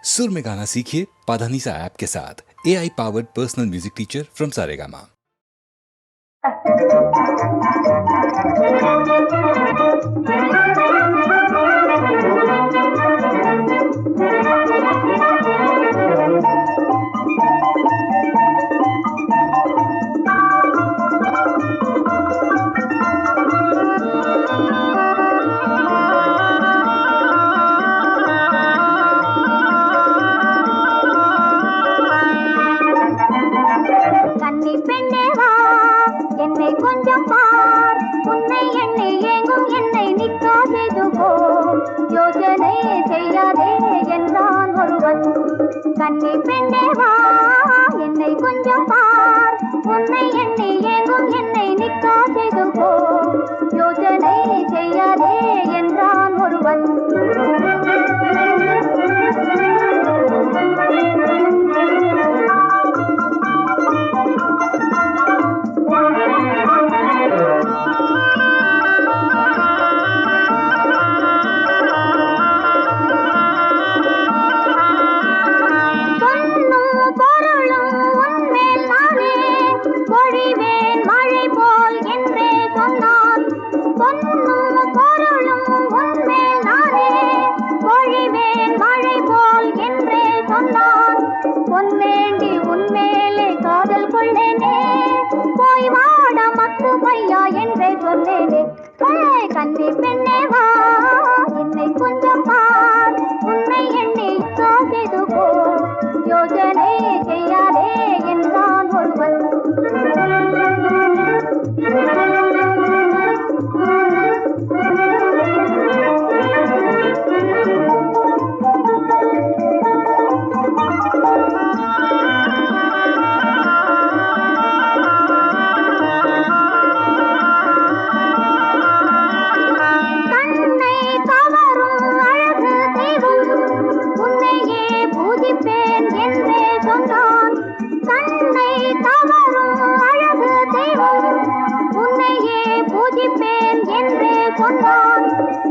सुर में गाना सीखिए पाधानीसा ऐप के साथ। AI powered personal music teacher from Saregama. கன்னி பெண்ணே வா என்னை கொஞ்சம் பார் உன்னை எண்ணி ஏங்கும் என்னை நிக்காதேது போ யோசனை செய்யாதே என்றான் ஒருவன். கன்னி பெண்ணே வா என்னை கொஞ்சம் பார் உன்னை எண்ணி காதெது போ யோசனை செய்யாதே என்றான் ஒருவன்.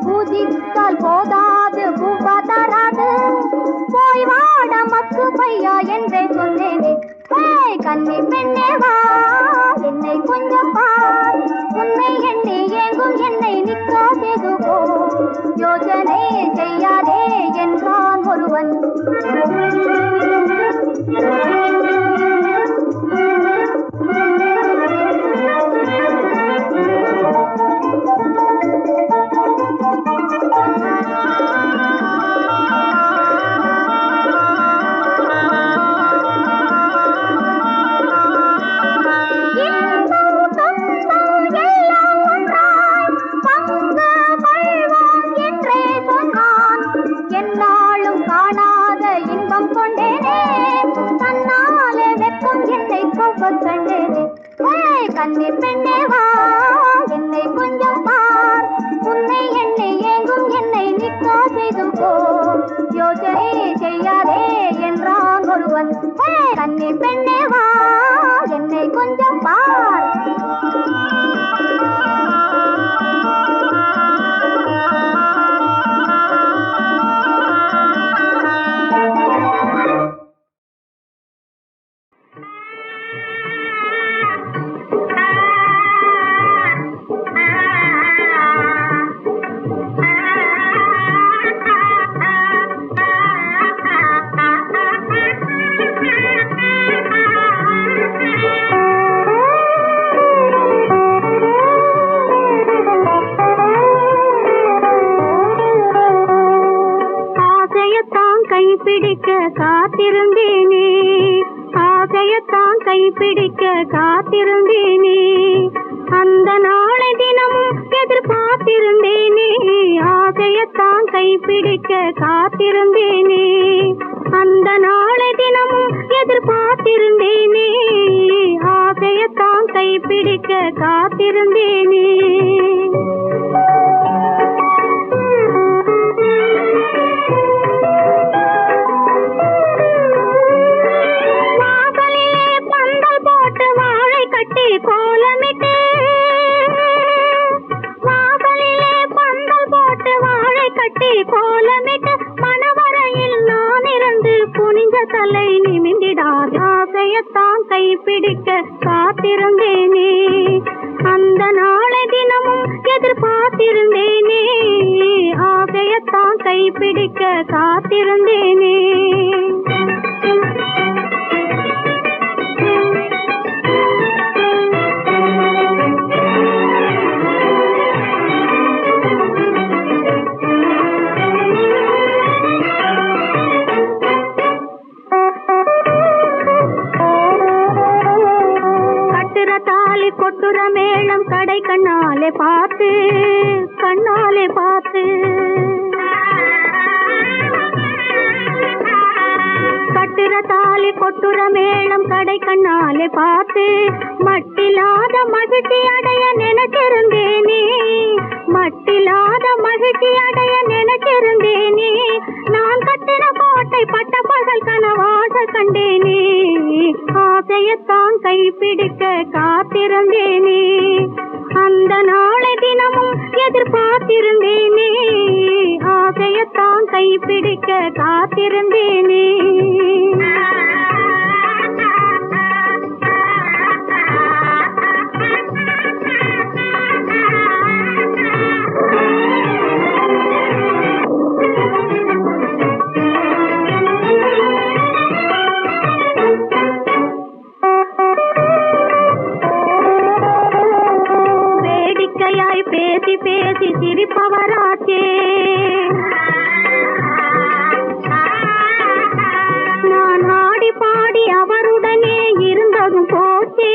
பூஜித்தால் போதாது பூபா தராது போய் வாட மக்கு பையா என்றே சொன்னேனே. கன்னி பெண்ணே வா என்னை கொஞ்சம் பார் உன்னை எண்ணி ஏங்கும் என்னை நிக்காதேது போ யோசனை செய்யாதே என்றான் ஒருவன். கன்னி பெண்ணே வா என்னை கொஞ்சம் பார் உன்னை எண்ணி ஏங்கும் என்னை நிக்காதேது போ யோசனை செய்யாதே என்றான் ஒருவன். கன்னி பெண்ணே வா என்னை கொஞ்சம் பார். கைப்பிடிக்க காத்திருந்தேனே ஆசையத்தான் கைப்பிடிக்க காத்திருந்தேனே அந்த நாளை தினமும் எதிர்பார்த்திருந்தேனே ஆசையத்தான் கைப்பிடிக்க காத்திருந்தேனே அந்த நாளை தினமும் எதிர்பார்த்திருந்தேனே ஆசையத்தான் கைப்பிடிக்க காத்திருந்தேனே. கோலமிட்டு மணவரையில் நான் இருந்து தலை நிமிந்திடாது ஆசையத்தான் கைப்பிடிக்க காத்திருந்தேனே அந்த நாளை தினமும் எதிர்பார்த்திருந்தேனே ஆசையத்தான் கைப்பிடிக்க காத்திருந்தேனே கொட்டுற மேளம் கடை கண்ணாலே பார்த்து கட்டுற தாலி கொட்டுற மேளம் கடை கண்ணாலே பார்த்து மட்டில்லாத மகிழ்ச்சி அடைய நினைச்சிருந்தேனே நான் கட்டின கோட்டை பட்ட பகல் கனவாக கண்டேனே ஆசையத்தான் கைப்பிடிக்க காத்திருந்தேனே அந்த நாளை தினமும் எதிர்பார்த்திருந்தேனே ஆசையத்தான் கைப்பிடிக்க காத்திருந்தேனே பேசி சிரிப்பவராச்சே நான் ஆடி பாடி அவருடனே இருந்ததும் போச்சே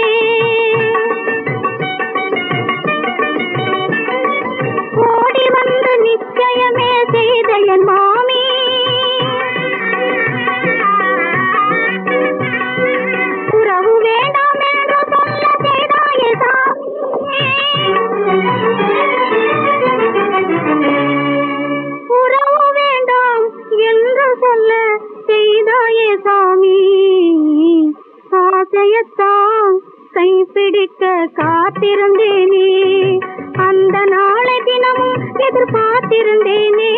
ஓடி வந்து நிச்சயமே செய்த என் மாமி உறவு வேண்டாம் என்று சொல்ல செய்தாயே சாமி உறவு வேண்டாம் என்று சொல்ல செய்தாயே சாமி ஆசையத்தான் கைப்பிடிக்க காத்திருந்தேனே அந்த நாளை தினமும் எதிர்பார்த்திருந்தேனே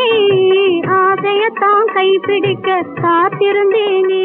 ஆசையத்தான் கைப்பிடிக்க காத்திருந்தேனே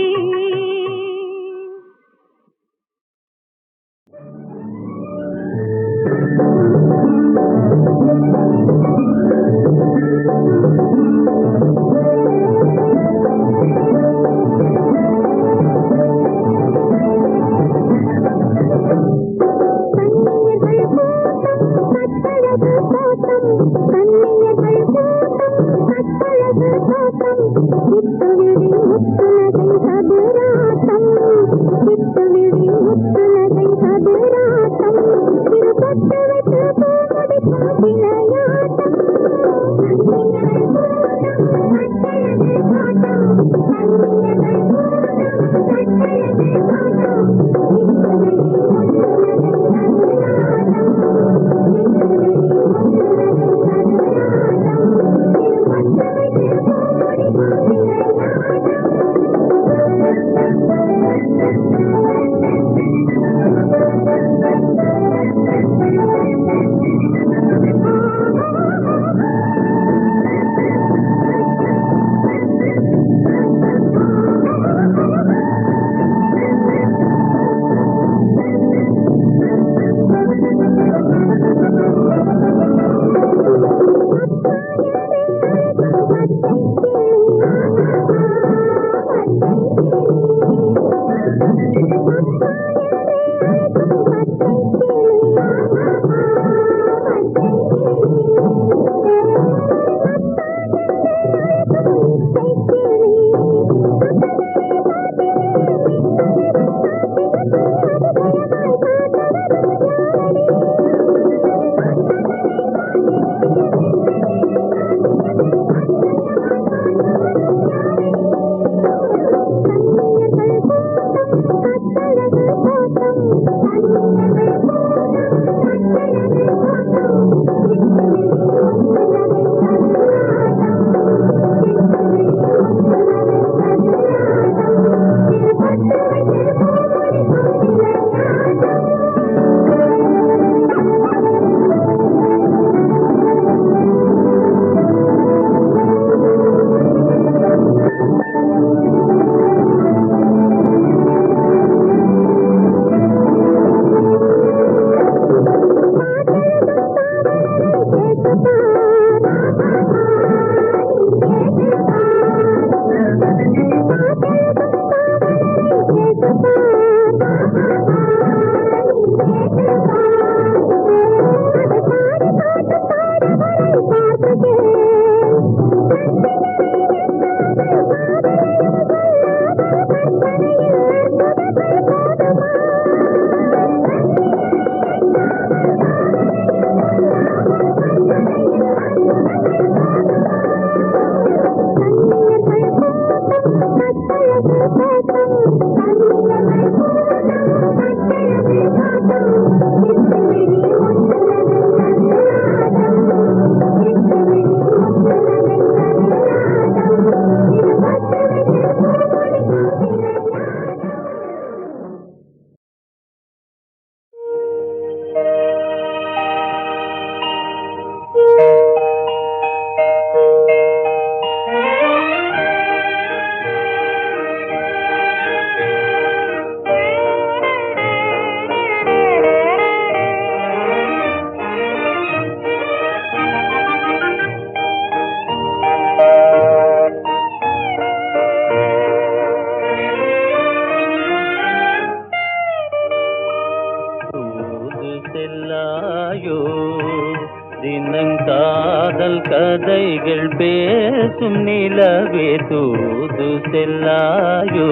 கதைகள் பேசும் நிலவே தூது செல்லாயோ.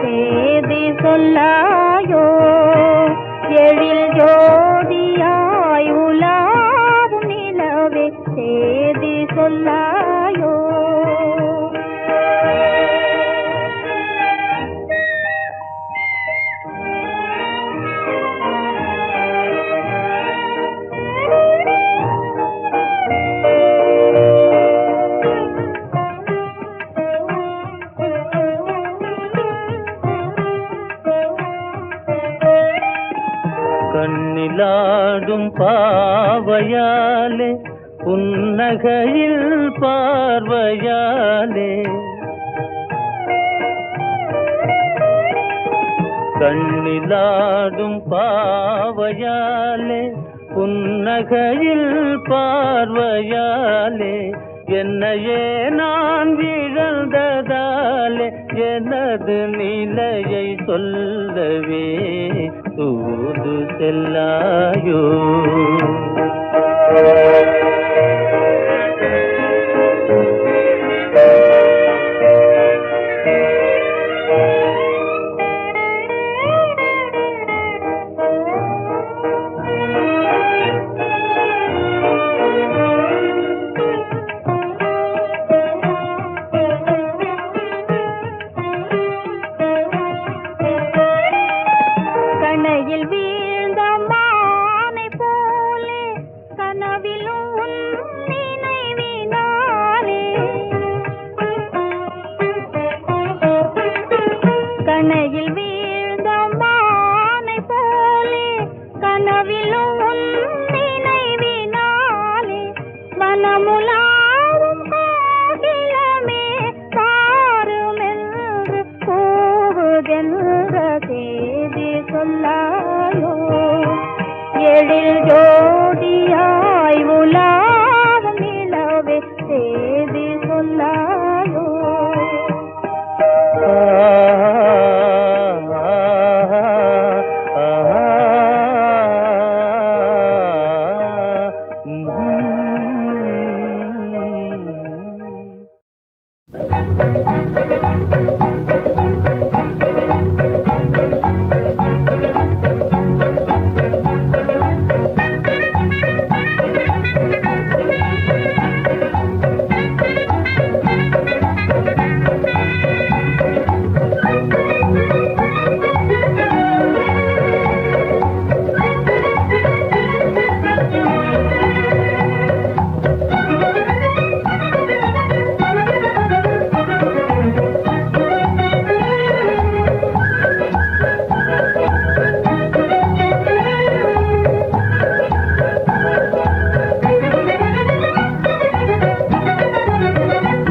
சேதி சொல்லாயோ எழில் ஜோதியாய் உலாவும் நிலவே சேதி சொல்லாயோ. கண்ணிலாடும் பாவையாலே புன்னகையில் பார்வையாலே கண்ணிலாடும் பாவையாலே புன்னகையில் பார்வையாலே என்னையே நான் இழந்ததாலே எனது நிலையை சொல்லவே தூது செல்லாயோ. கணையில் வீழ்ந்த மானை போலே கனவிலும் உன் நினைவினாலே கணையில் வீழ்ந்த மானை போலே கனவிலும் உன் நினைவினாலே மனமுலாவும் கோகிலமே பாருமென்று கூவுதென்ற சேதி சொல்லாயோ. எழில் ஜோடியாய் உலாவும் நிலவே சேதி சொல்லாயோ.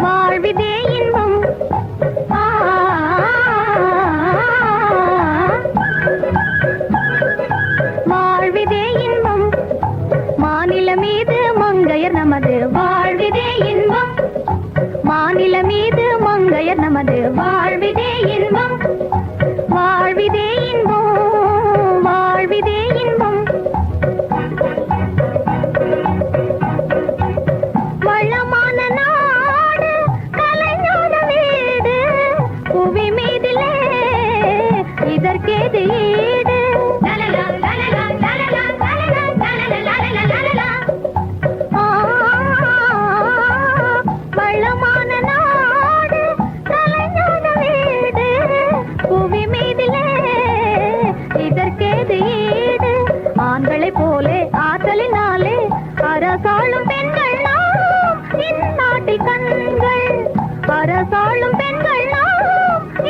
வாழ்விதே இன்பம் வாழ்விதே இன்பம் மாநில மீது மங்கையர் நமது வாழ்விதே இன்பம் மாநில மீது மங்கையர் நமது வாழ்விதே இன்பம் வாழ்விதே இன்பம் வாழ்விதே இன்பம். வளமான நாடு கலைஞான வீடு புவி மீதிலே இதற்கேது ஈடு. வளமான நாடு கலைஞான வீடு புவி மீதிலே இதற்கேது ஈடு. ஆண்களை போலே ஆற்றலினாலே அரசாளும் பெண்கள் நாம் இந்நாட்டில் கண்கள் அரசாளும் பெண்கள் நாம்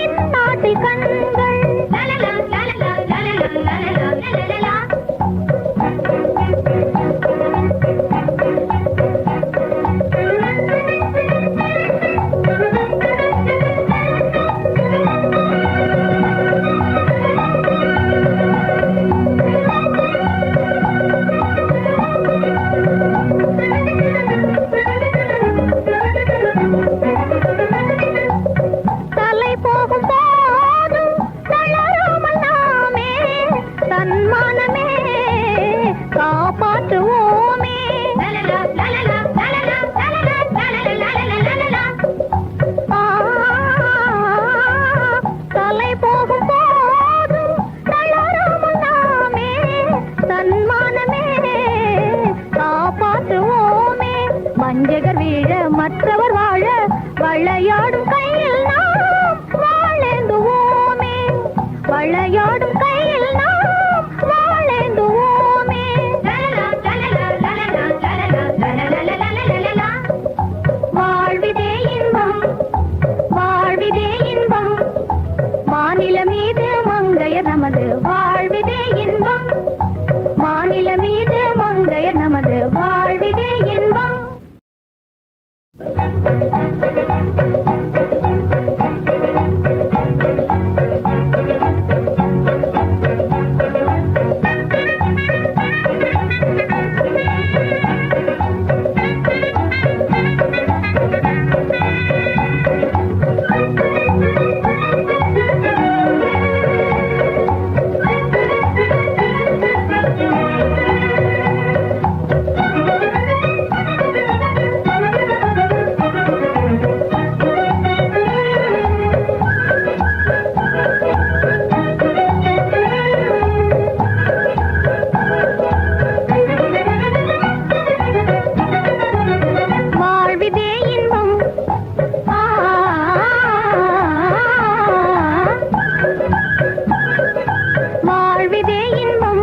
இந்நாட்டில் கண்கள். தலை போகும் போதும் தளராமல் நாமே தன்மானமே காப்பாற்றுவோமே. வஞ்சகர் வீழ மற்றவர் வாழ விளையாடும் கையில் நாம் வாழேந்துவோமே. விளையாடும் கையில் நாம் வாழேந்துவோமே. வாழ்விதே இன்பம் வாழ்விதே இன்பம் மாநில மீது மங்கையர் நமது வாழ்விதே இன்பம். மாநில மீது மங்கையர் நமது வாழ்விதே இன்பம். வாழ்விதே இன்பம் வாழ்விதே இன்பம்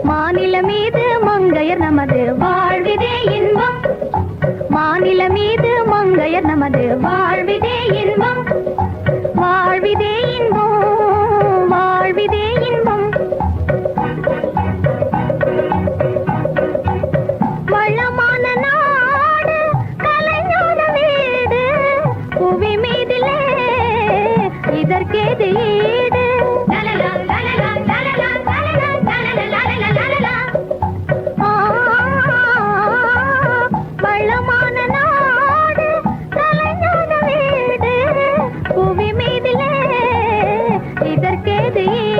மாநில மீது மங்கையர் நமது வாழ்விதே இன்பம். மாநில மீது மங்கையர் நமது வாழ்விதே இன்பம். வாழ்விதே இன்பம் வாழ்விதே இன்பம். வளமான நாடு கலைஞான வீடு புவி மீதிலே இதற்கேது ஈடு. வளமான நாடு கலைஞான வீடு புவி மீதிலே இதற்கேது ஈடு.